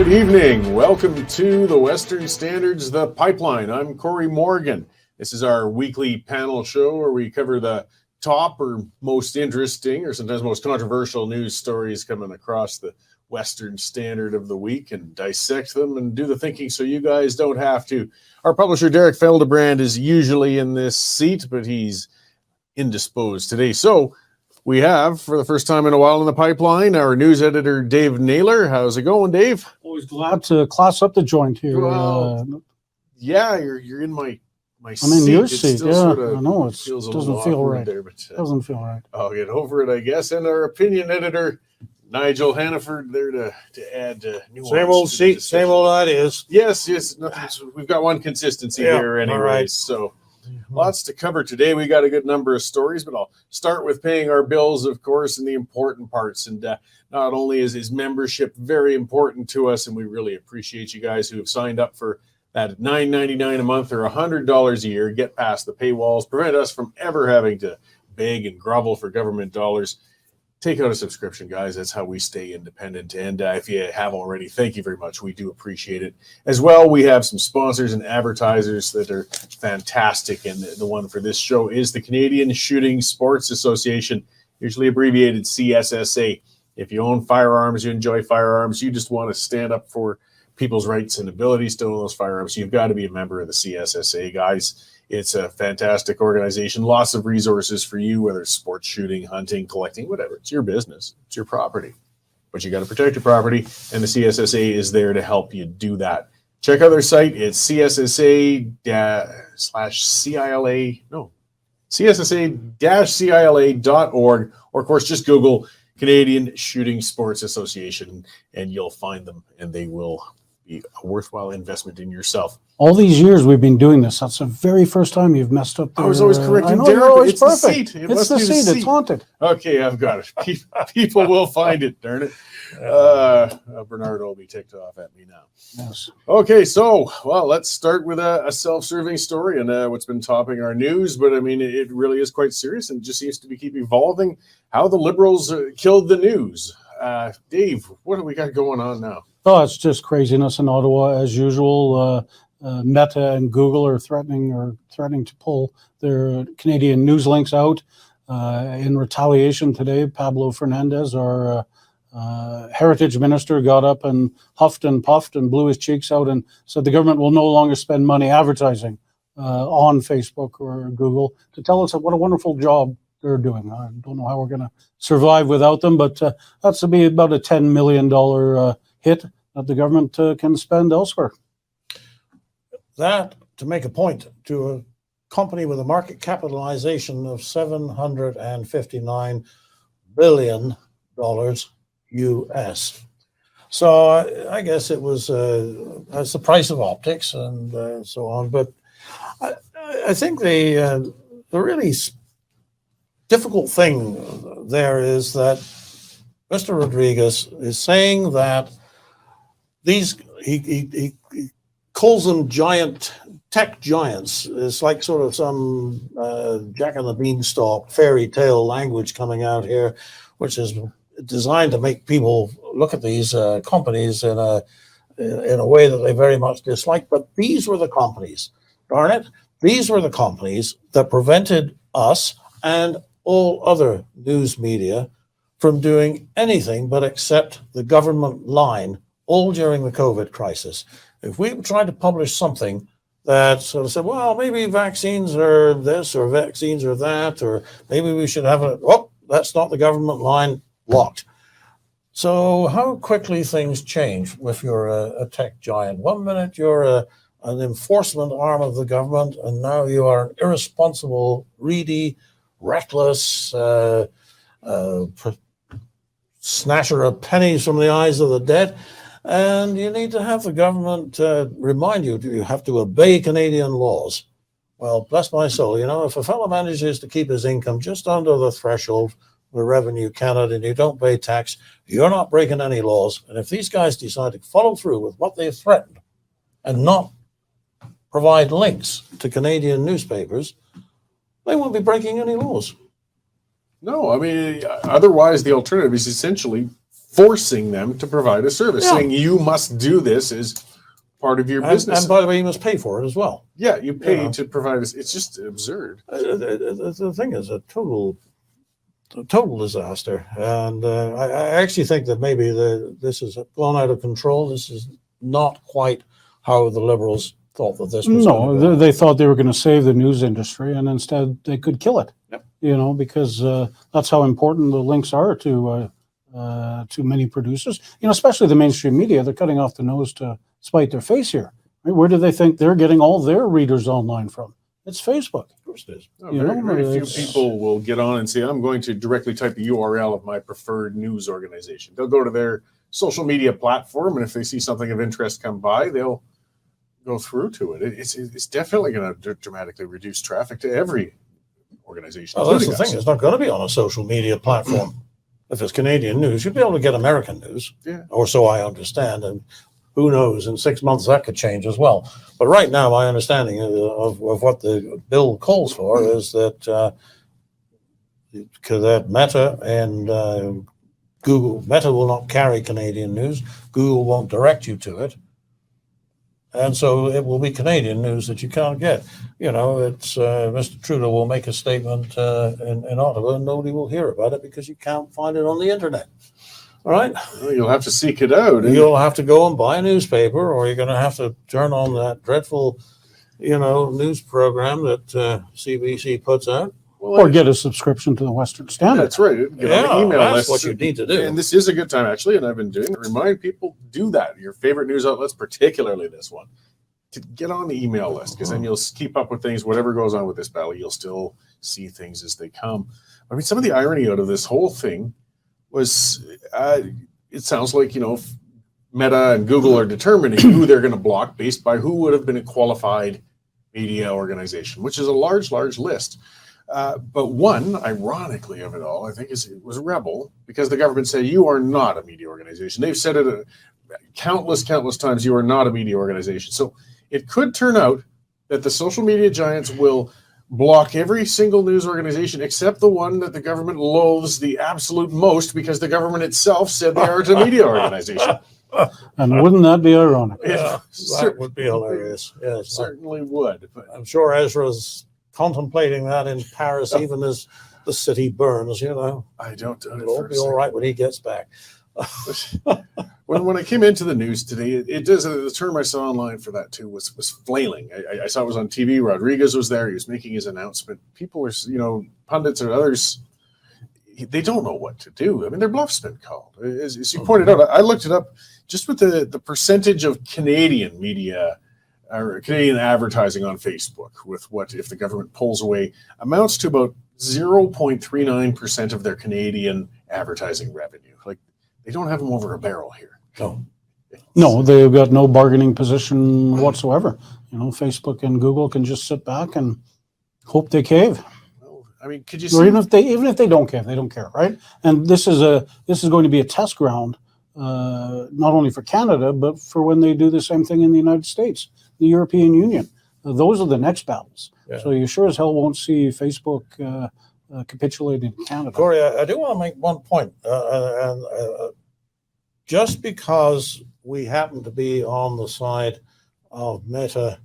Good evening. Welcome to the Western Standards, The Pipeline. I'm Cory Morgan. This is our weekly panel show where we cover the top or most interesting or sometimes most controversial news stories coming across the Western Standard of the week and dissect them and do the thinking so you guys don't have to. Our publisher, Derek Feldebrand, is usually in this seat, but he's indisposed today. So we have, for the first time in a while in the pipeline, our news editor, Dave Naylor. How's it going, Dave? Always glad to class up the joint here. Well, yeah, you're in my seat. I'm in your It's seat, still yeah. sort of I know, it feels a doesn't little feel awkward right. there, but Doesn't feel right. I'll get over it, I guess. And our opinion editor, Nigel Hannaford, there to add nuance. Same old to the seat, discussion. same old ideas. Yes. We've got one consistency Yeah, here anyways. all right. So lots to cover today. We got a good number of stories, but I'll start with paying our bills, of course, and the important parts. And not only is his membership very important to us, and we really appreciate you guys who have signed up for that $9.99 a month or $100 a year, get past the paywalls, prevent us from ever having to beg and grovel for government dollars. Take out a subscription, guys. That's how we stay independent. And if you have already, thank you very much. We do appreciate it. As well, we have some sponsors and advertisers that are fantastic. And the one for this show is the Canadian Shooting Sports Association, usually abbreviated CSSA. If you own firearms, you enjoy firearms, you just want to stand up for people's rights and abilities to own those firearms, you've got to be a member of the CSSA, guys. It's a fantastic organization. Lots of resources for you, whether it's sports shooting, hunting, collecting, whatever. It's your business. It's your property. But you got to protect your property, and the CSSA is there to help you do that. Check out their site. It's CSSA-CILA.org, or of course, just Google Canadian Shooting Sports Association, and you'll find them, and they will be a worthwhile investment in yourself. All these years we've been doing this. That's the very first time you've messed up. I was always correcting I know, Derek. you're always It's perfect. the seat. It's the seat. It's haunted. Okay, I've got it. People will find it, darn it. Bernardo will be ticked off at me now. Yes. Okay, so, well, let's start with a self-serving story and what's been topping our news. But, I mean, it really is quite serious and just seems to keep evolving. How the Liberals killed the news. Dave, what do we got going on now? Oh, it's just craziness in Ottawa as usual. Meta and Google are threatening to pull their Canadian news links out. In retaliation today, Pablo Fernandez, our heritage minister, got up and huffed and puffed and blew his cheeks out and said the government will no longer spend money advertising on Facebook or Google to tell us what a wonderful job they're doing. I don't know how we're going to survive without them, but that's to be about a $10 million hit that the government can spend elsewhere. That, to make a point, to a company with a market capitalization of $759 billion US. So I guess it was that's the price of optics and so on. But I think the really difficult thing there is that Mr. Rodriguez is saying that these he calls them tech giants. It's like sort of some Jack and the Beanstalk fairy tale language coming out here, which is designed to make people look at these companies in a way that they very much dislike. But these were the companies, darn it, these were the companies that prevented us and all other news media from doing anything but accept the government line all during the COVID crisis. If we tried to publish something that sort of said, well, maybe vaccines are this or vaccines are that, or maybe we should have that's not the government line, locked. So how quickly things change if you're a tech giant. 1 minute you're an enforcement arm of the government, and now you are an irresponsible, greedy, reckless snatcher of pennies from the eyes of the dead. And you need to have the government remind you have to obey Canadian laws. Well, bless my soul, if a fellow manages to keep his income just under the threshold for Revenue Canada and you don't pay tax, you're not breaking any laws. And if these guys decide to follow through with what they've threatened and not provide links to Canadian newspapers, they won't be breaking any laws. No, I mean, otherwise the alternative is essentially forcing them to provide a service, saying you must do this as part of your business. And by the way, you must pay for it as well. Yeah, you pay to provide this. It's just absurd. The thing is a total disaster. And I actually think that maybe this has gone out of control. This is not quite how the Liberals thought that this was. No, they thought they were going to save the news industry, and instead they could kill it. Yep. You know, because that's how important the links are to many producers. You know, especially the mainstream media. They're cutting off the nose to spite their face here. Right? Where do they think they're getting all their readers online from? It's Facebook. Of course it is. Very few people will get on and say, I'm going to directly type the URL of my preferred news organization. They'll go to their social media platform, and if they see something of interest come by, they'll go through to it. It's definitely going to dramatically reduce traffic to every organization. Well, that's the thing. It's not going to be on a social media platform. If it's Canadian news, you'd be able to get American news, or so I understand. And who knows, in 6 months that could change as well. But right now, my understanding of what the bill calls for is that Meta and Meta will not carry Canadian news. Google won't direct you to it. And so it will be Canadian news that you can't get. You know, it's Mr. Trudeau will make a statement in Ottawa, and nobody will hear about it because you can't find it on the internet. All right. Well, you'll have to seek it out. You'll have to go and buy a newspaper, or you're going to have to turn on that dreadful, news program that CBC puts out. Or get a subscription to the Western Standard. That's right. Get on the email that's list. what you need to do. And this is a good time, actually, and I've been doing it. Remind people, do that. Your favorite news outlets, particularly this one, to get on the email list, because then you'll keep up with things. Whatever goes on with this battle, you'll still see things as they come. I mean, some of the irony out of this whole thing was it sounds like, Meta and Google are determining who they're going to block based by who would have been a qualified media organization, which is a large list. But one, ironically of it all, I think it was Rebel, because the government said you are not a media organization. They've said it countless times, you are not a media organization. So it could turn out that the social media giants will block every single news organization except the one that the government loathes the absolute most, because the government itself said they aren't a media organization. And wouldn't that be ironic? Yeah, that would be hilarious. Yes, certainly would. But I'm sure Ezra's contemplating that in Paris, even as the city burns. I don't. It'll be all right when he gets back. When I came into the news today, it does. The term I saw online for that too was flailing. I saw it was on TV. Rodriguez was there. He was making his announcement. People were, pundits or others, they don't know what to do. I mean, their bluff's been called. As you pointed out, I looked it up just with the percentage of Canadian media or Canadian advertising on Facebook, with what if the government pulls away, amounts to about 0.39% of their Canadian advertising revenue. Like, they don't have them over a barrel here. No, they've got no bargaining position whatsoever. Facebook and Google can just sit back and hope they cave. Well, I mean, could you Or even if they don't cave, they don't care, right? And this is going to be a test ground, not only for Canada, but for when they do the same thing in the United States, the European Union. Those are the next battles. Yeah. So you sure as hell won't see Facebook capitulate in Canada. Cory, I do want to make one point. Just because we happen to be on the side of Meta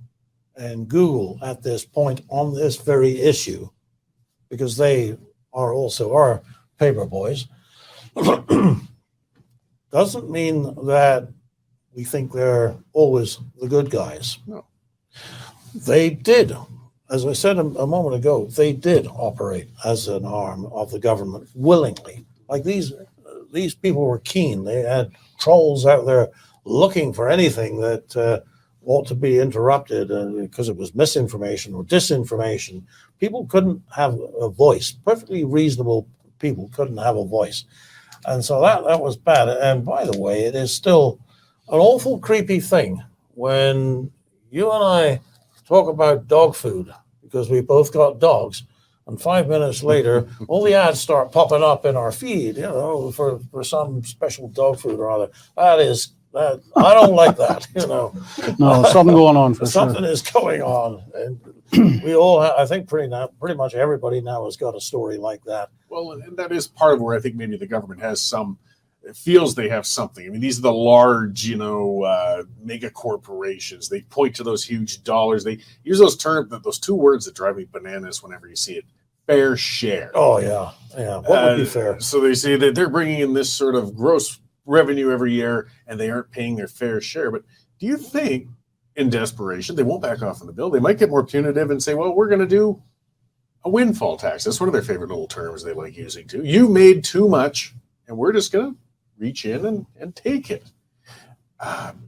and Google at this point on this very issue, because they are also our paper boys, doesn't mean that we think they're always the good guys. No. They did, as I said a moment ago, they did operate as an arm of the government willingly. Like these people were keen. They had trolls out there looking for anything that ought to be interrupted because it was misinformation or disinformation. People couldn't have a voice. Perfectly reasonable people couldn't have a voice. And so that was bad. And by the way, it is still an awful creepy thing when you and I talk about dog food, because we both got dogs, and 5 minutes later, all the ads start popping up in our feed, for some special dog food or other. That I don't like that, No, something going on for something sure. is going on, and we all have, I think pretty much everybody now has got a story like that. Well, and that is part of where I think maybe the government has some it feels they have something. I mean, these are the large, mega corporations. They point to those huge dollars. They use those those two words that drive me bananas whenever you see it. Fair share. Oh, yeah. Yeah. What would be fair? So they say that they're bringing in this sort of gross revenue every year and they aren't paying their fair share. But do you think in desperation, they won't back off on the bill? They might get more punitive and say, well, we're going to do a windfall tax. That's one of their favorite little terms they like using too. You made too much and we're just going to reach in and take it.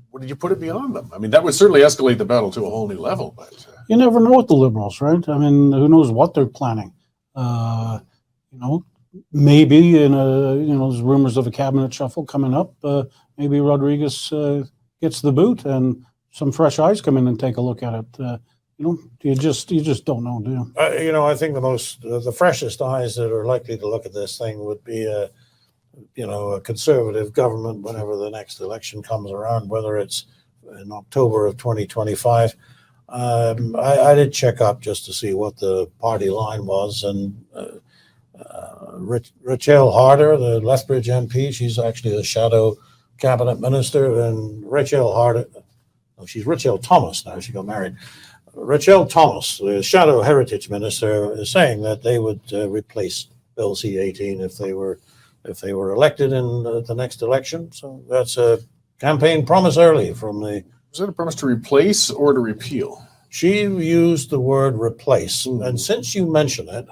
What did you put it beyond them? I mean, that would certainly escalate the battle to a whole new level. But you never know with the Liberals, right? I mean, who knows what they're planning? Maybe there's rumors of a cabinet shuffle coming up. Maybe Rodriguez gets the boot and some fresh eyes come in and take a look at it. You just don't know, do you? I think the freshest eyes that are likely to look at this thing would be a conservative government whenever the next election comes around, whether it's in October of 2025. I did check up just to see what the party line was, and Rachel Harder, the Lethbridge MP, she's actually a shadow cabinet minister, and she's Rachel Thomas now, she got married. Rachel Thomas, the shadow heritage minister, is saying that they would replace Bill C-18 if they were elected in the next election. So that's a campaign promise early from the... Was that a promise to replace or to repeal? She used the word replace. And since you mention it,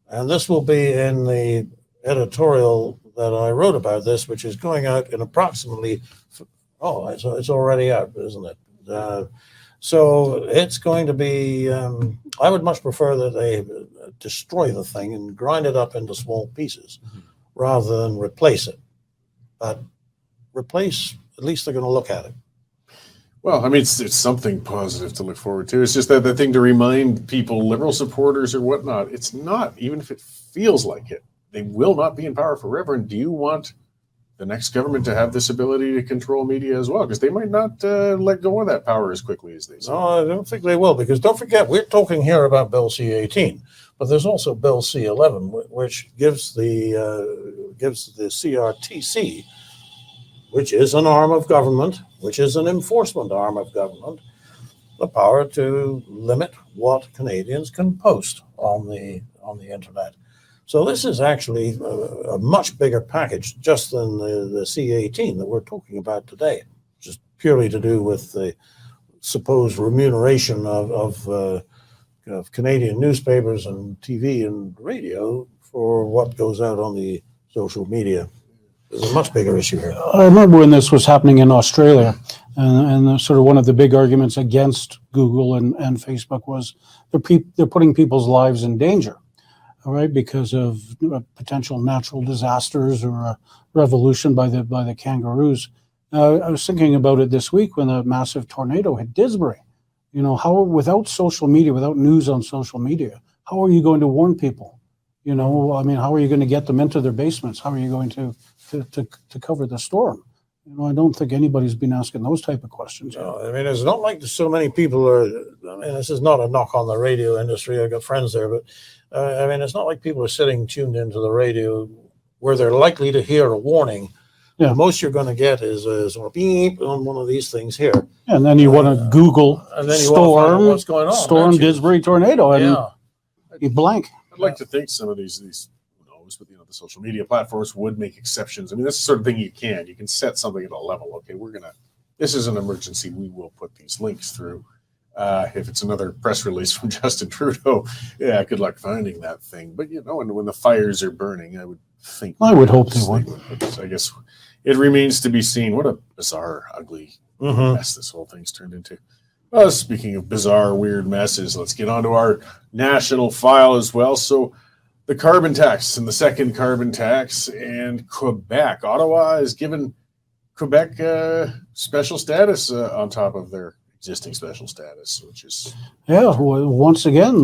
and this will be in the editorial that I wrote about this, which is going out in approximately... it's already out, isn't it? So it's going to be... I would much prefer that they destroy the thing and grind it up into small pieces. Rather than replace it. But replace, at least they're going to look at it. Well, I mean, it's something positive to look forward to. It's just that the thing to remind people, Liberal supporters or whatnot, it's not, even if it feels like it, they will not be in power forever. And do you want the next government to have this ability to control media as well? Because they might not let go of that power as quickly as they say. No, I don't think they will, because don't forget, we're talking here about Bill C-18. But there's also Bill C-11, which gives the CRTC, which is an arm of government, which is an enforcement arm of government, the power to limit what Canadians can post on the internet. So this is actually a much bigger package just than the C-18 that we're talking about today, just purely to do with the supposed remuneration of Canadian newspapers and TV and radio for what goes out on the social media. There's a much bigger issue here. I remember when this was happening in Australia, and sort of one of the big arguments against Google and Facebook was they're putting people's lives in danger, all right, because of potential natural disasters or a revolution by the kangaroos. I was thinking about it this week when a massive tornado hit Disbury. How, without social media, without news on social media, how are you going to warn people? How are you going to get them into their basements? How are you going to cover the storm? I don't think anybody's been asking those type of questions. No, it's not like so many people are. This is not a knock on the radio industry. I've got friends there, but it's not like people are sitting tuned into the radio where they're likely to hear a warning. Yeah. The most you're going to get is a beep on one of these things here. And then you want to Google and then you storm, what's going on, storm Disbury tornado, and you blank. I'd like to think some of these who knows, but the social media platforms would make exceptions. I mean, that's the sort of thing you can set something at a level. Okay, this is an emergency. We will put these links through. If it's another press release from Justin Trudeau, good luck finding that thing. But and when the fires are burning, I would hope they would. I guess it remains to be seen. What a bizarre, ugly mess this whole thing's turned into. Well, speaking of bizarre, weird messes, let's get on to our national file as well. So the carbon tax and the second carbon tax, and Quebec. Ottawa has given Quebec special status on top of their existing special status, which is... Yeah, once again,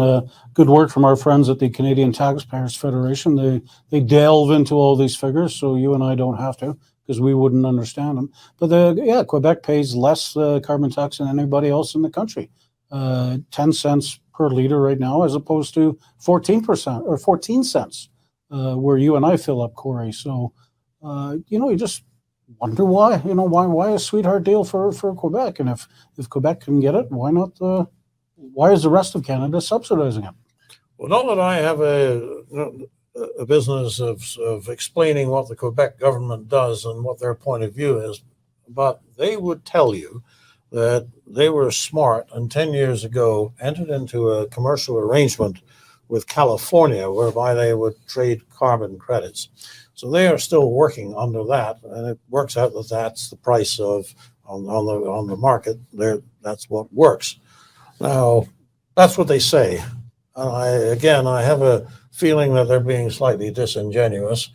good work from our friends at the Canadian Taxpayers Federation. They delve into all these figures, so you and I don't have to, because we wouldn't understand them. But Quebec pays less carbon tax than anybody else in the country. 10 cents per liter right now, as opposed to 14% or 14 cents, where you and I fill up, Corey. So You just wonder why. Why a sweetheart deal for Quebec? And if Quebec can get it, why not? Why is the rest of Canada subsidizing it? Well, not that I have a business of explaining what the Quebec government does and what their point of view is, but they would tell you that they were smart and 10 years ago entered into a commercial arrangement with California whereby they would trade carbon credits. So they are still working under that, and it works out that that's the price on the market. That's what works. Now, that's what they say. I have a feeling that they're being slightly disingenuous.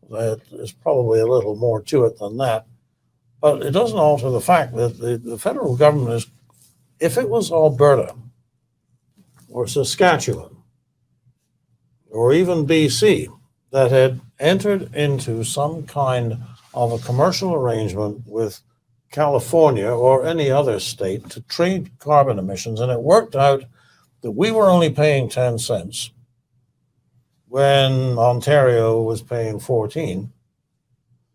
That there's probably a little more to it than that. But it doesn't alter the fact that the federal government is, if it was Alberta or Saskatchewan or even BC that had entered into some kind of a commercial arrangement with California or any other state to trade carbon emissions, and it worked out that we were only paying 10 cents when Ontario was paying 14,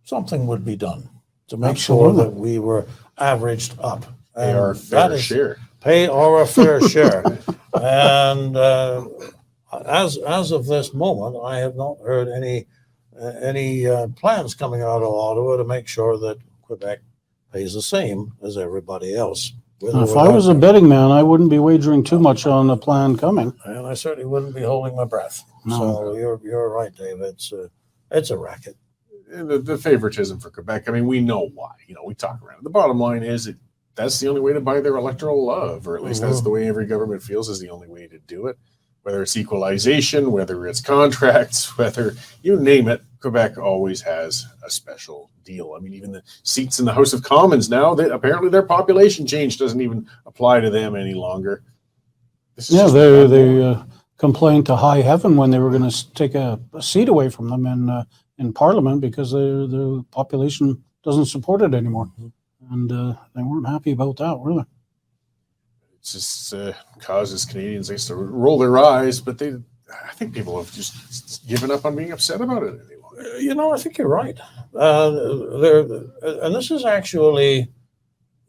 something would be done to make sure that we were averaged up. Pay our fair share. Pay our fair share. And as of this moment, I have not heard any plans coming out of Ottawa to make sure that Quebec pays the same as everybody else. If I was a betting man, I wouldn't be wagering too much on the plan coming. And I certainly wouldn't be holding my breath. No. So you're right, Dave. It's a racket. The favoritism for Quebec, I mean, we know why. We talk around it. The bottom line is that's the only way to buy their electoral love, or at least that's the way every government feels is the only way to do it. Whether it's equalization, whether it's contracts, whether you name it, Quebec always has a special deal. I mean, even the seats in the House of Commons now, apparently their population change doesn't even apply to them any longer. They complained to high heaven when they were going to take a seat away from them in Parliament because the population doesn't support it anymore. And they weren't happy about that, really. It just causes Canadians to roll their eyes, but I think people have just given up on being upset about it anymore. I think you're right. And this is actually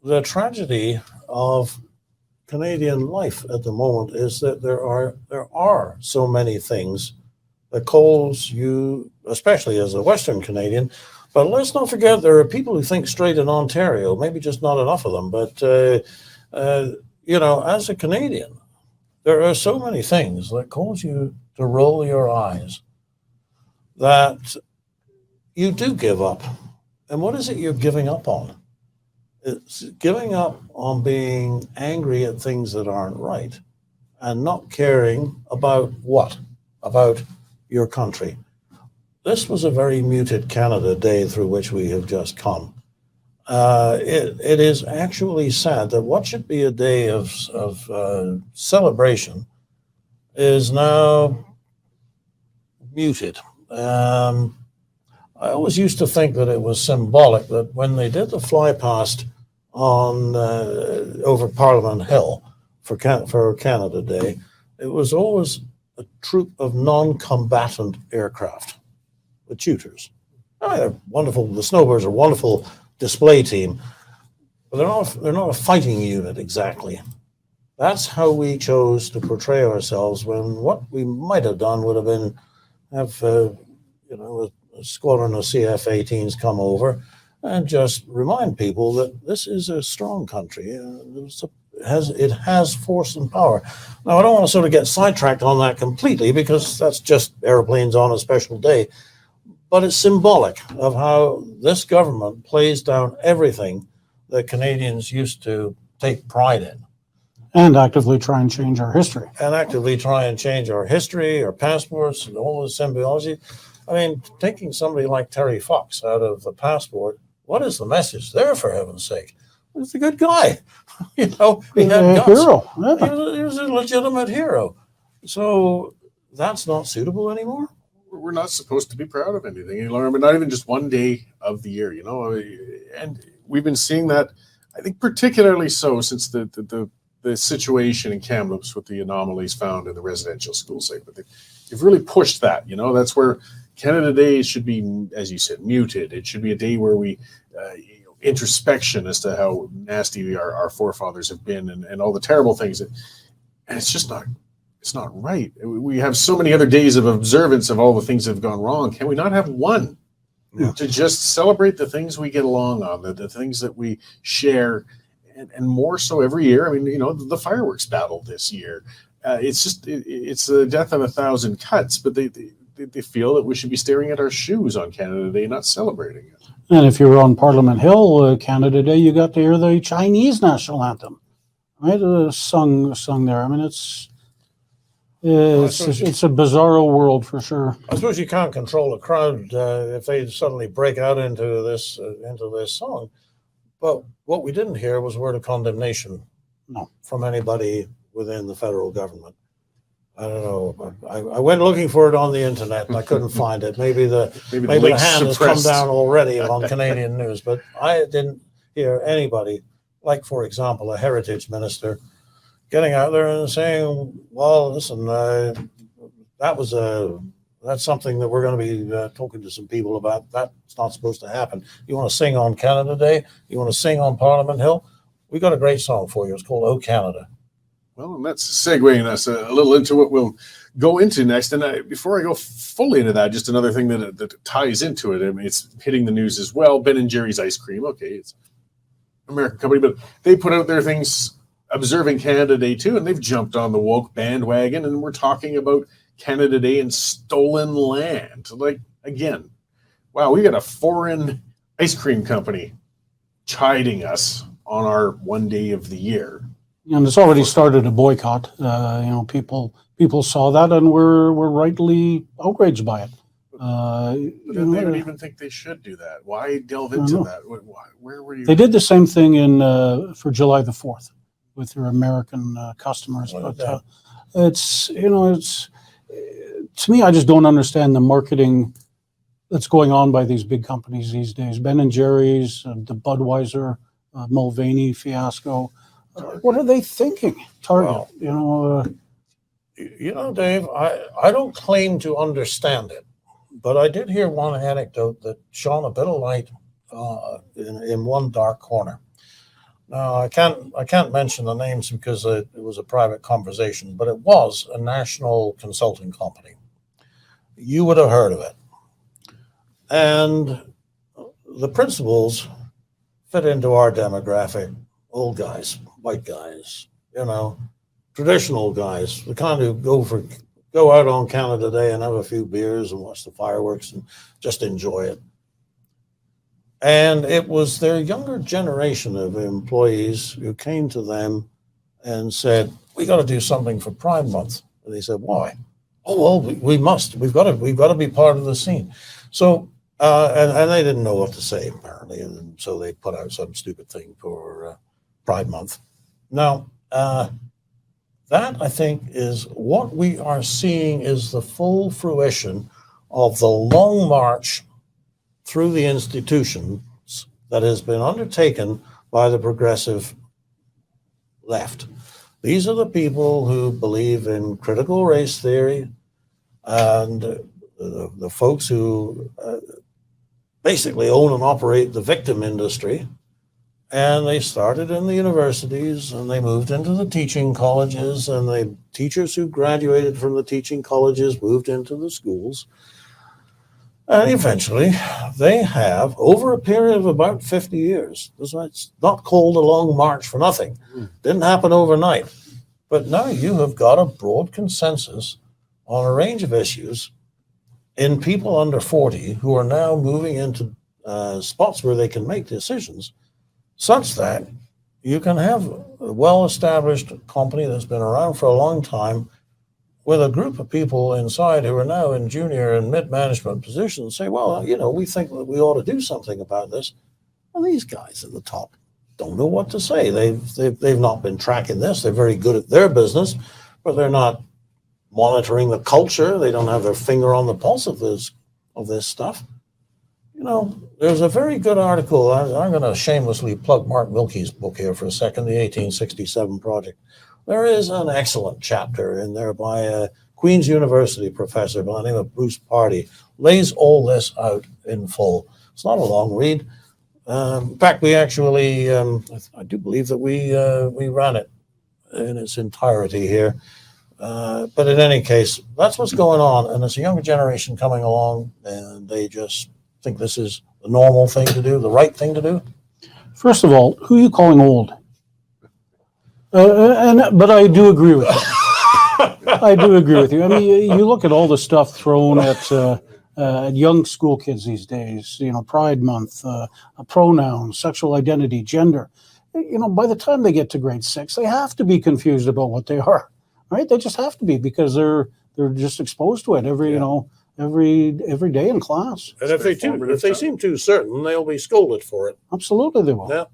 the tragedy of Canadian life at the moment, is that there are so many things that calls you, especially as a Western Canadian. But let's not forget there are people who think straight in Ontario, maybe just not enough of them. But, as a Canadian, there are so many things that cause you to roll your eyes that you do give up. And what is it you're giving up on? It's giving up on being angry at things that aren't right and not caring about what? About your country. This was a very muted Canada Day through which we have just come. It is actually sad that what should be a day of celebration is now muted. I always used to think that it was symbolic that when they did the fly past on over Parliament Hill for Canada Day, it was always a troop of non-combatant aircraft, the tutors. They're wonderful. The Snowbirds are a wonderful display team, but they're not a fighting unit exactly. That's how we chose to portray ourselves, when what we might have done would have been have a squadron of CF-18s come over and just remind people that this is a strong country. It has force and power. Now, I don't want to sort of get sidetracked on that completely, because that's just airplanes on a special day. But it's symbolic of how this government plays down everything that Canadians used to take pride in. And actively try and change our history. Our passports, and all the symbology. I mean, taking somebody like Terry Fox out of the passport, what is the message there, for heaven's sake? He's a good guy. He had guts. Hero. Yeah. He was a legitimate hero. So that's not suitable anymore. We're not supposed to be proud of anything any longer, but not even just one day of the year, And we've been seeing that, I think, particularly so since the situation in Kamloops with the anomalies found in the residential school site. But they've really pushed that. That's where Canada Day should be, as you said, muted. It should be a day where we introspection as to how nasty our forefathers have been and all the terrible things. And it's just not. It's not right. We have so many other days of observance of all the things that have gone wrong. Can we not have one to just celebrate the things we get along on, the things that we share, and more so every year? I mean, the fireworks battle this year. It's the death of 1,000 cuts, but they feel that we should be staring at our shoes on Canada Day, not celebrating it. And if you're on Parliament Hill, Canada Day, you got to hear the Chinese national anthem, right? Sung there. I mean, it's a bizarro world for sure. I suppose you can't control a crowd if they suddenly break out into this song. But what we didn't hear was a word of condemnation from anybody within the federal government. I don't know. I went looking for it on the internet and I couldn't find it. Maybe the hand has come down already on Canadian news, but I didn't hear anybody, like, for example, a heritage minister, getting out there and saying, well, listen, that's something that we're going to be talking to some people about. That's not supposed to happen. You want to sing on Canada Day? You want to sing on Parliament Hill? We got a great song for you. It's called "Oh Canada." Well, and that's segueing us a little into what we'll go into next. And before I go fully into that, just another thing that ties into it. I mean, it's hitting the news as well. Ben & Jerry's ice cream. Okay, it's an American company, but they put out their things observing Canada Day too, and they've jumped on the woke bandwagon, and we're talking about Canada Day and stolen land. Like, again, wow, we got a foreign ice cream company chiding us on our one day of the year. And it's already started a boycott. People saw that and were rightly outraged by it. They don't even think they should do that. Why delve into that? Where were you? They did the same thing for July the 4th with their American customers. But it's to me, I just don't understand the marketing that's going on by these big companies these days. Ben & Jerry's, the Budweiser, Mulvaney fiasco. What are they thinking? Target, well, Dave, I don't claim to understand it, but I did hear one anecdote that shone a bit of light in one dark corner. Now, I can't mention the names because it was a private conversation, but it was a national consulting company. You would have heard of it. And the principals fit into our demographic: old guys, white guys, traditional guys, the kind who go out on Canada Day and have a few beers and watch the fireworks and just enjoy it. And it was their younger generation of employees who came to them and said, "We got to do something for Pride Month." And they said, "Why?" "Oh, well, we must. We've got to be part of the scene." So, and they didn't know what to say apparently, and so they put out some stupid thing for Pride Month. Now, that I think is what we are seeing is the full fruition of the long march through the institutions that has been undertaken by the progressive left. These are the people who believe in critical race theory and the folks who basically own and operate the victim industry. And they started in the universities and they moved into the teaching colleges, and the teachers who graduated from the teaching colleges moved into the schools. And eventually they have, over a period of about 50 years, it's not called a long march for nothing. Didn't happen overnight. But now you have got a broad consensus on a range of issues in people under 40 who are now moving into spots where they can make decisions, such that you can have a well-established company that's been around for a long time with a group of people inside who are now in junior and mid-management positions say, well, we think that we ought to do something about this. Well, these guys at the top don't know what to say. They've not been tracking this. They're very good at their business, but they're not monitoring the culture. They don't have their finger on the pulse of this stuff. There's a very good article. I'm going to shamelessly plug Mark Wilkie's book here for a second, The 1867 Project. There is an excellent chapter in there by a Queen's University professor by the name of Bruce Pardy lays all this out in full. It's not a long read. In fact, we actually, I do believe that we ran it in its entirety here. But in any case, that's what's going on. And it's a younger generation coming along, and they just think this is the normal thing to do, the right thing to do. First of all, who are you calling old? But I do agree with you. I do agree with you. I mean, you look at all the stuff thrown at young school kids these days, Pride Month, pronouns, sexual identity, gender. By the time they get to grade 6, they have to be confused about what they are, right? They just have to be, because they're just exposed to it every day in class. And if they seem too certain, they'll be scolded for it. Absolutely, they will. Yeah.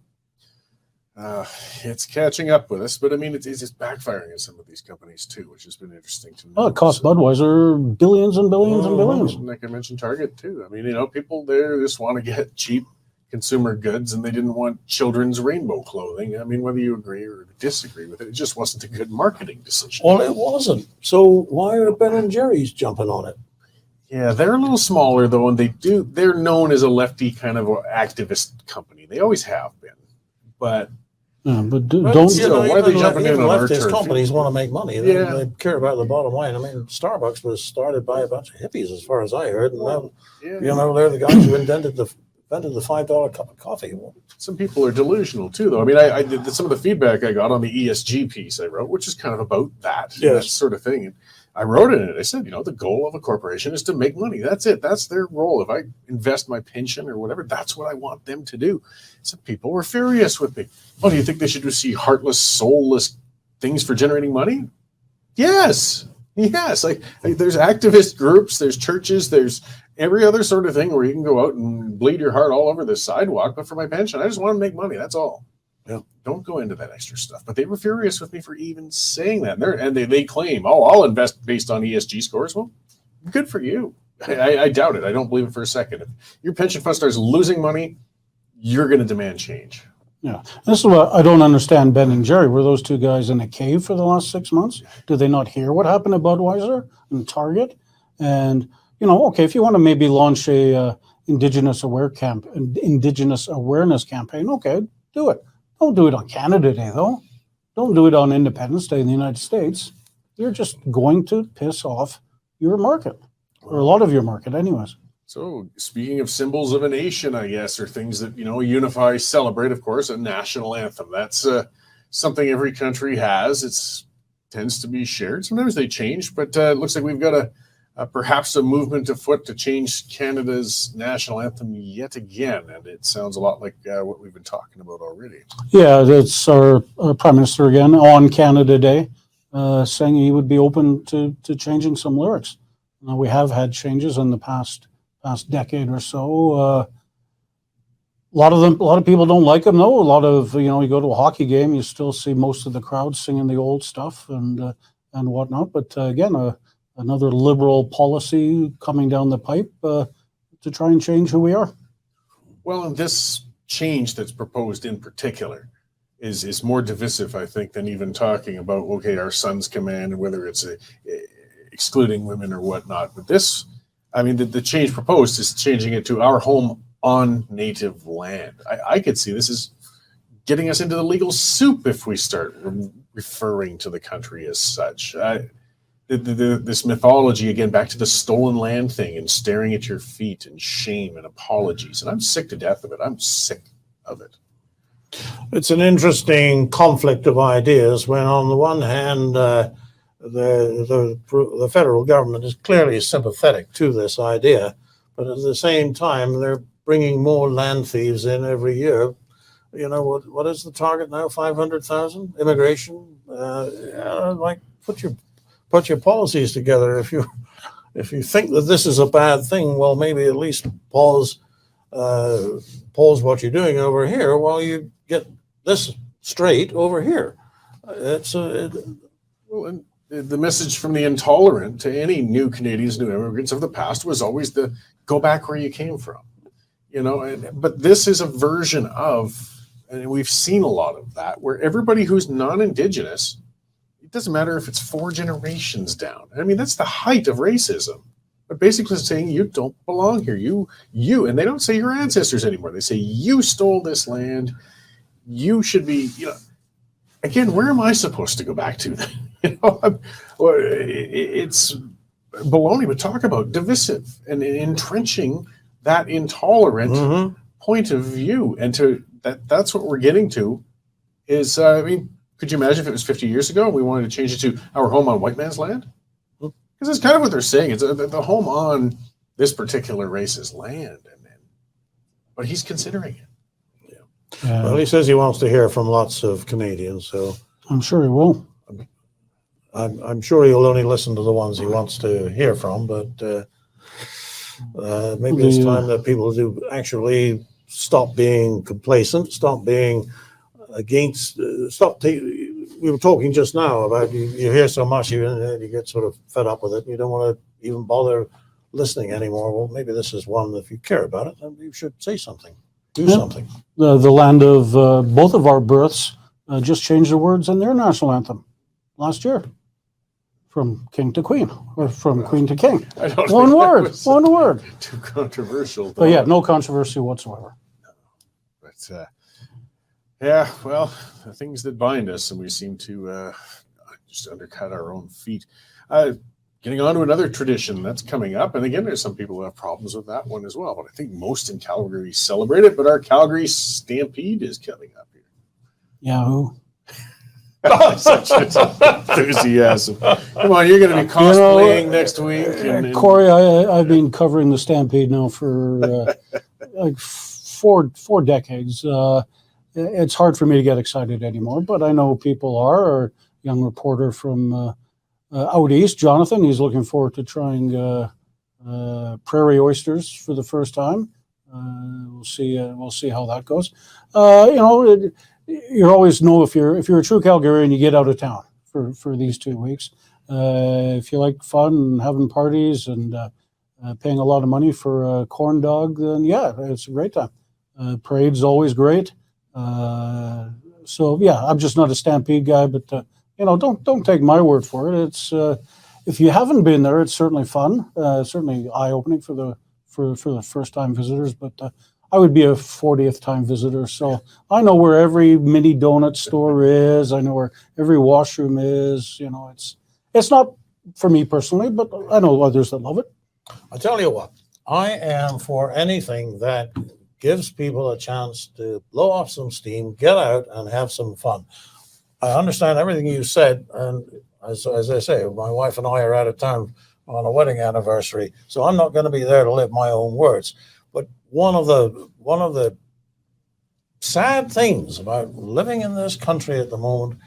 It's catching up with us, but I mean, it's backfiring in some of these companies too, which has been interesting to know. Oh, it cost Budweiser billions and billions and billions. Like I mentioned, Target too. I mean, people there just want to get cheap consumer goods, and they didn't want children's rainbow clothing. I mean, whether you agree or disagree with it, it just wasn't a good marketing decision. Well, it wasn't. So why are Ben and Jerry's jumping on it? Yeah, they're a little smaller though, and they're known as a lefty kind of activist company. They always have been, but. Yeah, but don't why are they jumping in on our turf? Companies want to make money. They care about the bottom line. I mean, Starbucks was started by a bunch of hippies, as far as I heard, and now, they're the guys who invented the $5 cup of coffee. Some people are delusional too, though. I mean, I did some of the feedback I got on the ESG piece I wrote, which is kind of about that, that sort of thing. And I wrote in it. I said, the goal of a corporation is to make money. That's it. That's their role. If I invest my pension or whatever, that's what I want them to do. Some people were furious with me. Oh, do you think they should see heartless, soulless things for generating money? Yes. Like there's activist groups, there's churches, there's every other sort of thing where you can go out and bleed your heart all over the sidewalk. But for my pension, I just want to make money. That's all. Yeah. Don't go into that extra stuff. But they were furious with me for even saying that. And they claim, I'll invest based on ESG scores. Well, good for you. I doubt it. I don't believe it for a second. If your pension fund starts losing money, you're going to demand change. Yeah. This is what I don't understand, Ben and Jerry. Were those two guys in a cave for the last 6 months? Did they not hear what happened at Budweiser and Target? And, okay, if you want to maybe launch a Indigenous awareness campaign, okay, do it. Don't do it on Canada Day, though. Don't do it on Independence Day in the United States. You're just going to piss off your market, or a lot of your market anyways. So speaking of symbols of a nation, I guess, or things that, unify, celebrate, of course, a national anthem. That's something every country has. It tends to be shared. Sometimes they change, but it looks like we've got perhaps a movement afoot to change Canada's national anthem yet again. And it sounds a lot like what we've been talking about already. Yeah, it's our Prime Minister again on Canada Day saying he would be open to changing some lyrics. Now, we have had changes in the past decade or so. A lot of people don't like him, though. A lot of, you go to a hockey game, you still see most of the crowd singing the old stuff and whatnot. But again, another liberal policy coming down the pipe to try and change who we are. Well, and this change that's proposed in particular is more divisive, I think, than even talking about, okay, our son's command, and whether it's excluding women or whatnot. But this, I mean, the change proposed is changing it to our home on native land. I could see this is getting us into the legal soup if we start referring to the country as such. This mythology, again, back to the stolen land thing and staring at your feet and shame and apologies. And I'm sick to death of it. I'm sick of it. It's an interesting conflict of ideas when, on the one hand, the federal government is clearly sympathetic to this idea, but at the same time, they're bringing more land thieves in every year. What is the target now? 500,000 immigration. Put your policies together. If you think that this is a bad thing, well, maybe at least pause what you're doing over here while you get this straight over here. And the message from the intolerant to any new Canadians, new immigrants of the past was always the go back where you came from, but this is a version of, and we've seen a lot of that, where everybody who's non-Indigenous, it doesn't matter if it's 4 generations down. I mean, that's the height of racism. but basically saying you don't belong here. You, and they don't say your ancestors anymore. They say you stole this land. You should be, again, where am I supposed to go back to? It's baloney, but talk about divisive and entrenching that intolerant point of view. And that's what we're getting to is, could you imagine if it was 50 years ago and we wanted to change it to our home on white man's land? Because that's kind of what they're saying. It's the home on this particular race's land. But he's considering it. Well, he says he wants to hear from lots of Canadians, so I'm sure he will. I'm sure he'll only listen to the ones he wants to hear from, but maybe it's time that people do actually stop being complacent, stop being against, we were talking just now about you hear so much, you get sort of fed up with it, you don't want to even bother listening anymore. Well, maybe this is one, if you care about it, then you should say something. Do something. The land of both of our births just changed the words in their national anthem last year, from king to queen, or from queen to king. I don't One word. Too controversial. But yeah, no controversy whatsoever. But yeah, well, the things that bind us, and we seem to just undercut our own feet. Getting on to another tradition that's coming up. And again, there's some people who have problems with that one as well. But I think most in Calgary celebrate it. But our Calgary Stampede is coming up here. Yahoo. Such enthusiasm. Come on, you're going to be cosplaying next week. And Cory, I've been covering the Stampede now for like four decades. It's hard for me to get excited anymore, but I know people are. Our young reporter from out east, Jonathan, he's looking forward to trying prairie oysters for the first time. We'll see how that goes. You always know if you're a true Calgarian, you get out of town for these 2 weeks. If you like fun and having parties and paying a lot of money for a corn dog, then yeah, it's a great time. Parade's always great. So yeah, I'm just not a Stampede guy, but don't take my word for it. It's if you haven't been there, it's certainly fun, certainly eye-opening for the first-time visitors. But I would be a 40th time visitor, so I know where every mini donut store is. I know where every washroom is. It's not for me personally, but I know others that love it. I tell you what, I am for anything that gives people a chance to blow off some steam, get out, and have some fun. I understand everything you said, and as I say, my wife and I are out of town on a wedding anniversary, so I'm not going to be there to live my own words. But one of the sad things about living in this country at the moment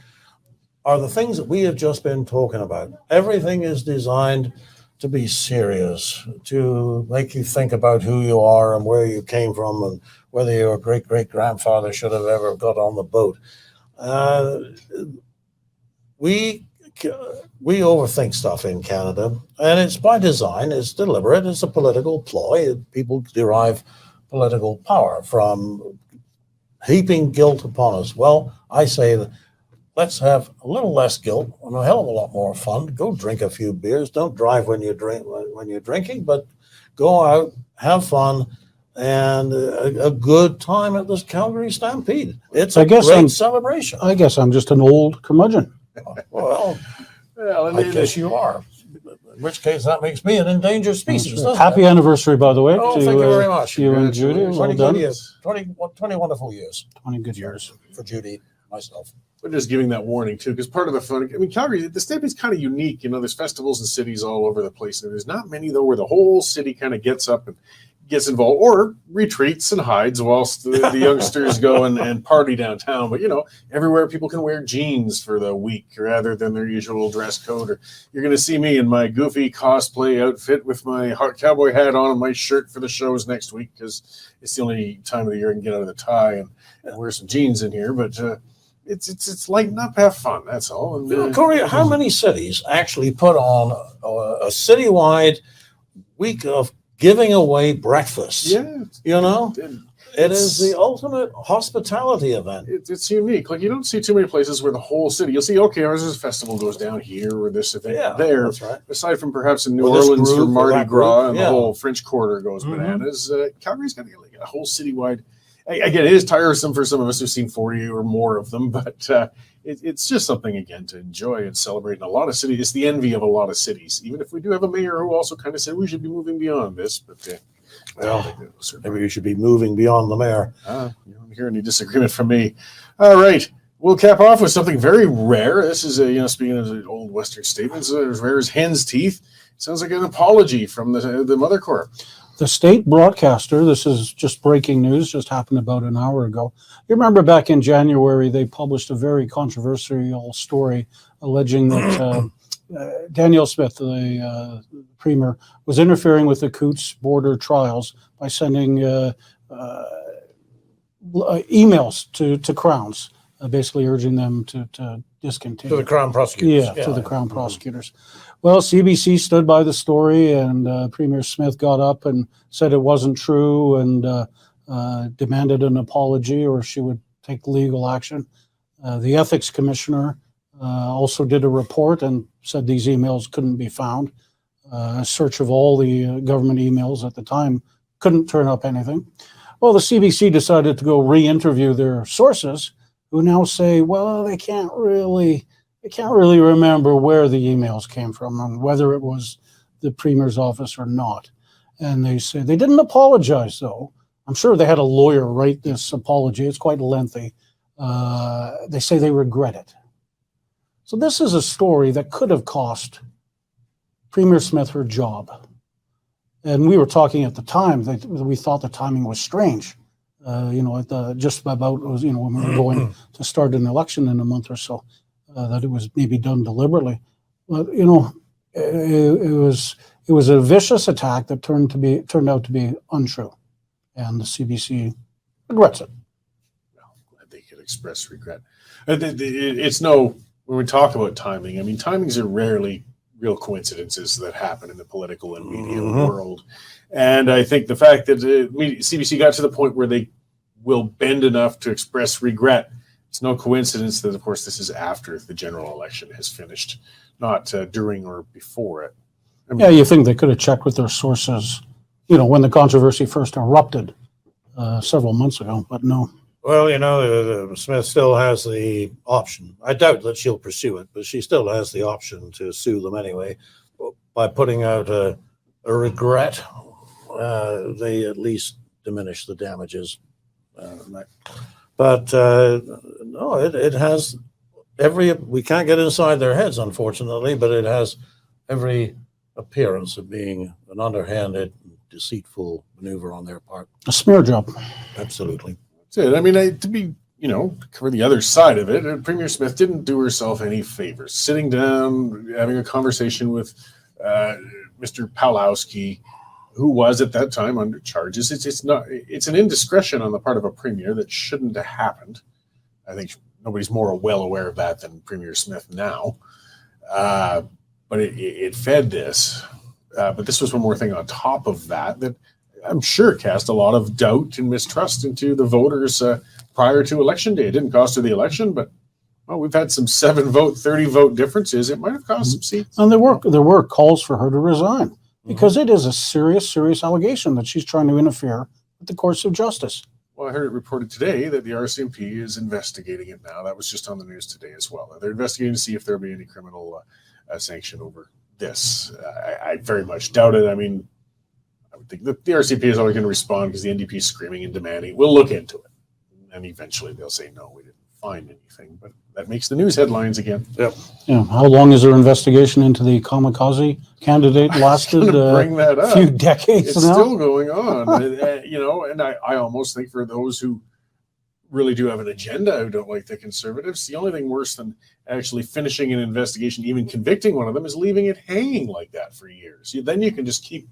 are the things that we have just been talking about. Everything is designed to be serious, to make you think about who you are and where you came from and whether your great-great-grandfather should have ever got on the boat. We overthink stuff in Canada, and it's by design. It's deliberate. It's a political ploy. People derive political power from heaping guilt upon us. Well, I say that let's have a little less guilt and a hell of a lot more fun. Go drink a few beers. Don't drive when you're drinking, but go out, have fun, and a good time at this Calgary Stampede. It's a great celebration. I guess I'm just an old curmudgeon. Well, I guess you are. In which case, that makes me an endangered species. Happy anniversary, by the way. Oh, thank you very much. You and Judy. Well done. 20 wonderful years. 20 good years. For Judy, myself. But just giving that warning, too, because part of the fun, Calgary, the Stampede's kind of unique. There's festivals and cities all over the place. And there's not many, though, where the whole city kind of gets up and gets involved or retreats and hides whilst the youngsters go and party downtown. But, everywhere people can wear jeans for the week rather than their usual dress code. Or you're going to see me in my goofy cosplay outfit with my cowboy hat on and my shirt for the shows next week because it's the only time of the year I can get out of the tie and wear some jeans in here. But it's lighten up, have fun. That's all. And, Cory, how many cities actually put on a citywide week of giving away breakfast? Yeah. It is the ultimate hospitality event. It's unique. Like, you don't see too many places where the whole city, you'll see, okay, ours is festival goes down here or this event there. That's right. Aside from perhaps in New Or this Orleans for group or Mardi that Gras group, and yeah. the whole French Quarter goes Mhm. bananas. Calgary's got like a whole citywide. Again, it is tiresome for some of us who've seen 40 or more of them, but it's just something, again, to enjoy and celebrate in a lot of cities. It's the envy of a lot of cities, even if we do have a mayor who also kind of said we should be moving beyond this. But Maybe we should be moving beyond the mayor. you don't hear any disagreement from me. All right. We'll cap off with something very rare. This is, speaking of the old Western statements, as rare as hen's teeth. Sounds like an apology from the Mother Corps. The state broadcaster, this is just breaking news, just happened about an hour ago. You remember back in January, they published a very controversial story alleging that Danielle Smith, the premier, was interfering with the Coutts border trials by sending emails to Crowns, basically urging them to discontinue. To the Crown prosecutors. Yeah, to the Crown prosecutors. Well, CBC stood by the story, and Premier Smith got up and said it wasn't true and demanded an apology or she would take legal action. The ethics commissioner also did a report and said these emails couldn't be found. A search of all the government emails at the time couldn't turn up anything. Well, the CBC decided to go re-interview their sources, who now say, well, they can't really remember where the emails came from and whether it was the premier's office or not. And they say they didn't apologize, though. I'm sure they had a lawyer write this apology. It's quite lengthy. They say they regret it. So this is a story that could have cost Premier Smith her job. And we were talking at the time that we thought the timing was strange. Just about when we were going to start an election in a month or so. That it was maybe done deliberately, but it was a vicious attack that turned out to be untrue, and the CBC regrets it. Well, glad they could express regret. It's no, when we talk about timing, I mean, timings are rarely real coincidences that happen in the political and media world, and I think the fact that CBC got to the point where they will bend enough to express regret. It's no coincidence that, of course, this is after the general election has finished, not during or before it. I mean, You think they could have checked with their sources, when the controversy first erupted several months ago, but no. Well, Smith still has the option. I doubt that she'll pursue it, but she still has the option to sue them anyway. By putting out a regret, they at least diminish the damages. But no, it has we can't get inside their heads, unfortunately, but it has every appearance of being an underhanded, deceitful maneuver on their part. A smear job. Absolutely. that's it. I mean, to cover the other side of it, Premier Smith didn't do herself any favors. Sitting down, having a conversation with Mr. Pawlowski, who was at that time under charges. It's an indiscretion on the part of a premier that shouldn't have happened. I think nobody's more well aware of that than Premier Smith now. But it fed this. But this was one more thing on top of that I'm sure cast a lot of doubt and mistrust into the voters prior to Election Day. It didn't cost her the election, but we've had some 7-vote, 30-vote differences. It might have cost some seats. And there were calls for her to resign. Because it is a serious allegation that she's trying to interfere with the courts of justice. Well, I heard it reported today that the RCMP is investigating it now. That was just on the news today as well. They're investigating to see if there'll be any criminal sanction over this. I very much doubt it. I mean, I would think that the RCMP is always going to respond because the NDP is screaming and demanding. We'll look into it. And eventually they'll say, no, we didn't find anything. But that makes the news headlines again. Yep. How long has their investigation into the kamikaze candidate lasted? Bring that up. A few decades It's now. still going on. And I almost think for those who really do have an agenda, who don't like the Conservatives, the only thing worse than actually finishing an investigation, even convicting one of them, is leaving it hanging like that for years. Then you can just keep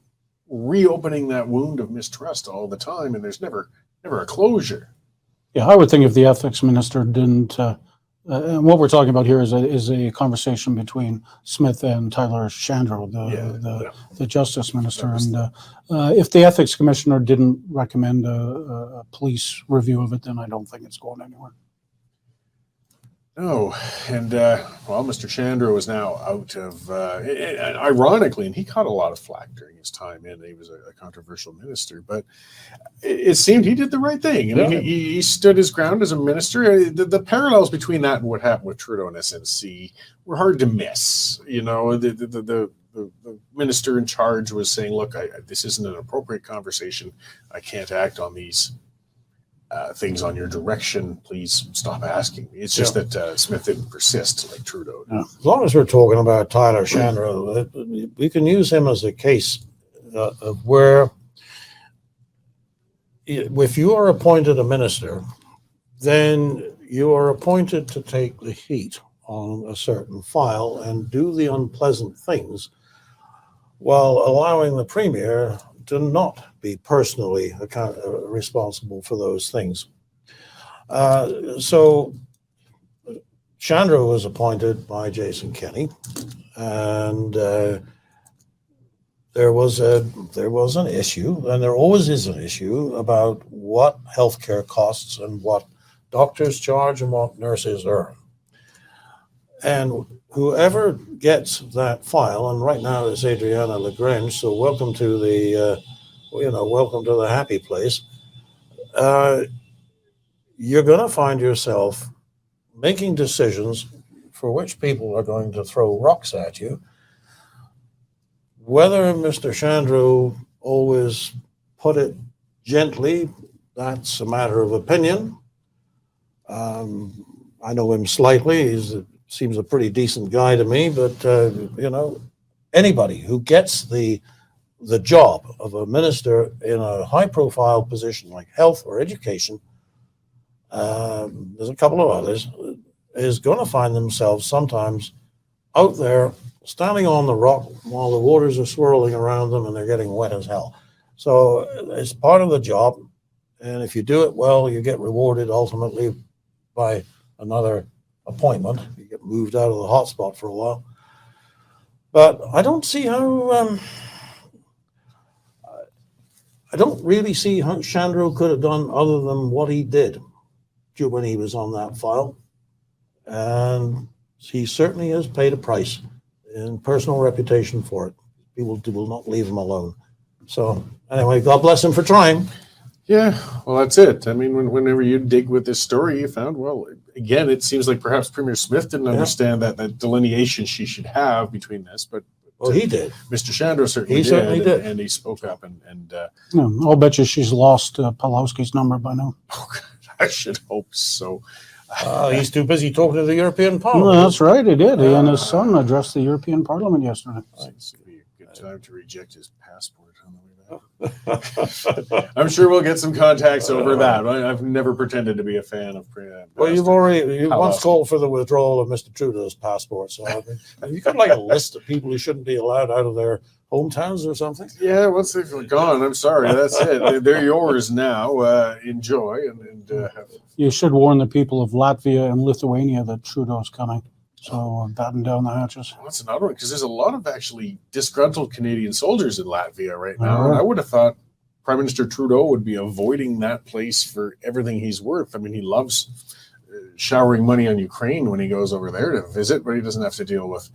reopening that wound of mistrust all the time, and there's never a closure. Yeah, I would think if the ethics minister didn't and what we're talking about here is a conversation between Smith and Tyler Shandro, the Justice Minister. And if the Ethics Commissioner didn't recommend a police review of it, then I don't think it's going anywhere. No, and well, Mr. Chandra is now out of, ironically, and he caught a lot of flack during his time in. He was a controversial minister, but it seemed he did the right thing. I mean, he stood his ground as a minister. The parallels between that and what happened with Trudeau and SNC were hard to miss. You know, the minister in charge was saying, "Look, this isn't an appropriate conversation. I can't act on these." Things on your direction, please stop asking me. It's just that Smith didn't persist like Trudeau did. As long as we're talking about Tyler Shandro, we can use him as a case of where, if you are appointed a minister, then you are appointed to take the heat on a certain file and do the unpleasant things while allowing the Premier to not be personally responsible for those things. So Chandra was appointed by Jason Kenney, and there was an issue, and there always is an issue about what healthcare costs and what doctors charge and what nurses earn. And whoever gets that file, and right now it's Adriana Lagrange, so welcome to the welcome to the happy place. You're going to find yourself making decisions for which people are going to throw rocks at you. Whether Mr. Shandro always put it gently, that's a matter of opinion. I know him slightly. Seems a pretty decent guy to me, but anybody who gets the job of a minister in a high-profile position like health or education, there's a couple of others, is going to find themselves sometimes out there standing on the rock while the waters are swirling around them and they're getting wet as hell. So it's part of the job, and if you do it well, you get rewarded ultimately by another appointment. You get moved out of the hot spot for a while. But I don't see how... I don't really see how Shandro could have done other than what he did when he was on that file. And he certainly has paid a price in personal reputation for it. People will not leave him alone. So anyway, God bless him for trying. Yeah, well, that's it. I mean, whenever you dig with this story, you found, well, again, it seems like perhaps Premier Smith didn't understand that delineation she should have between this, but well, he did. Mr. Shandro certainly did. And he spoke up and I'll bet you she's lost Pawlowski's number by now. Oh, I should hope so. He's too busy talking to the European Parliament. No, that's right, he did. He and his son addressed the European Parliament yesterday. It's going to be a good time to reject his passport on the way back. I'm sure we'll get some contacts over that. I've never pretended to be a fan of well, you once called for the withdrawal of Mr. Trudeau's passport. So you got like a list of people who shouldn't be allowed out of their hometowns or something? Yeah, once they've gone, I'm sorry. That's it. They're yours now. Enjoy. You should warn the people of Latvia and Lithuania that Trudeau's coming. So batten down the hatches. Well, that's another one, because there's a lot of actually disgruntled Canadian soldiers in Latvia right now. And I would have thought Prime Minister Trudeau would be avoiding that place for everything he's worth. I mean, he loves showering money on Ukraine when he goes over there to visit, but he doesn't have to deal with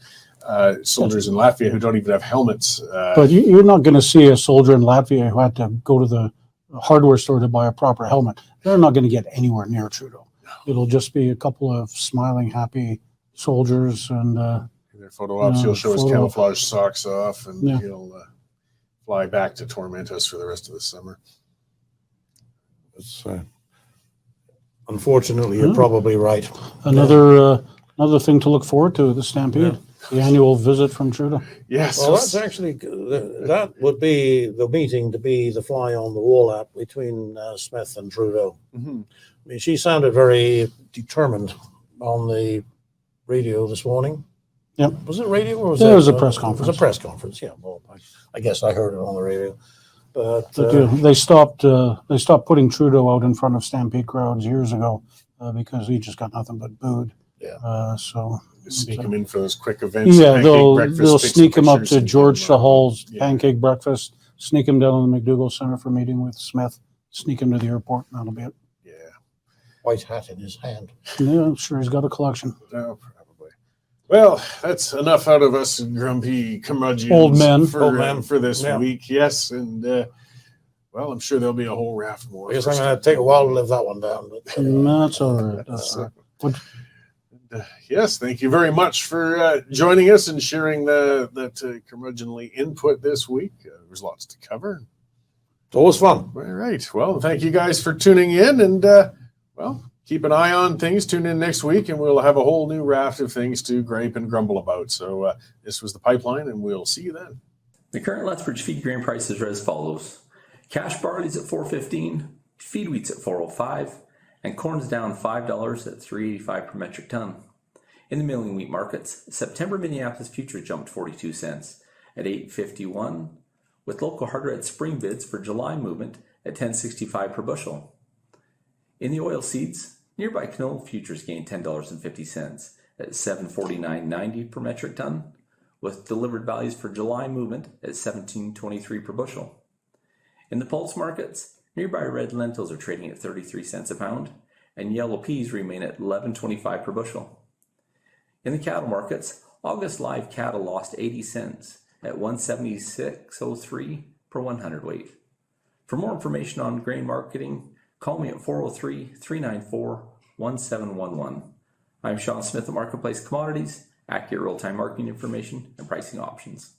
soldiers in Latvia who don't even have helmets. But you're not going to see a soldier in Latvia who had to go to the hardware store to buy a proper helmet. They're not going to get anywhere near Trudeau. It'll just be a couple of smiling, happy soldiers. And in their photo ops, he'll show his camouflage socks off, and he'll fly back to torment us for the rest of the summer. It's, unfortunately, you're probably right. Another thing to look forward to, the Stampede, the annual visit from Trudeau. Yes. Well, that's actually, that would be the meeting to be the fly on the wall at between Smith and Trudeau. Mm-hmm. I mean, she sounded very determined on the radio this morning. Yep. Was it radio or was it was a press conference? It was a press conference, yeah. Well, I guess I heard it on the radio. But they stopped putting Trudeau out in front of Stampede crowds years ago because he just got nothing but booed. So Sneak them in for those quick events. yeah, pancake they'll breakfast, take some sneak them up pictures to and George get 'em up. Sahal's Yeah. pancake breakfast, sneak them down to the McDougall Center for meeting with Smith, sneak him to the airport, and that'll be it. Yeah. White hat in his hand. Yeah, I'm sure he's got a collection. Oh, probably. Well, that's enough out of us grumpy curmudgeons Old men. for this Yeah. week. Yes, and well, I'm sure there'll be a whole raft more. I guess I'm going to take a while to live that one down. But, That's all right. That's all right. What- Yes, thank you very much for joining us and sharing that curmudgeonly input this week. There's lots to cover. it's always fun. All right. Well, thank you guys for tuning in, and well, keep an eye on things. Tune in next week, and we'll have a whole new raft of things to gripe and grumble about. So this was the Pipeline, and we'll see you then. The current Lethbridge feed grain prices are as follows: cash barley's at $4.15, feed wheat's at $4.05, and corn's down $5 at $3.85 per metric ton. In the milling wheat markets, September Minneapolis futures jumped 42 cents at $8.51, with local hard red spring bids for July movement at $10.65 per bushel. In the oil seeds, nearby canola futures gained $10.50 at $7.49.90 per metric ton, with delivered values for July movement at $17.23 per bushel. In the pulse markets, nearby red lentils are trading at 33 cents a pound, and yellow peas remain at $11.25 per bushel. In the cattle markets, August live cattle lost 80 cents at $176.03 per 100 weight. For more information on grain marketing, call me at 403-394-1711. I'm Sean Smith at Marketplace Commodities, accurate real-time marketing information and pricing options.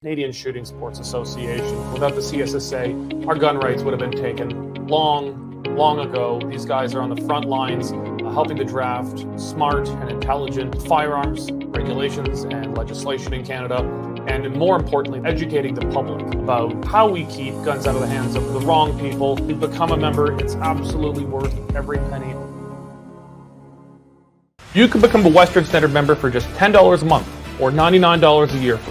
Canadian Shooting Sports Association. Without the CSSA, our gun rights would have been taken long ago. These guys are on the front lines helping to draft smart and intelligent firearms regulations and legislation in Canada, and more importantly, educating the public about how we keep guns out of the hands of the wrong people. To become a member, it's absolutely worth every penny. You can become a Western Standard member for just $10 a month or $99 a year for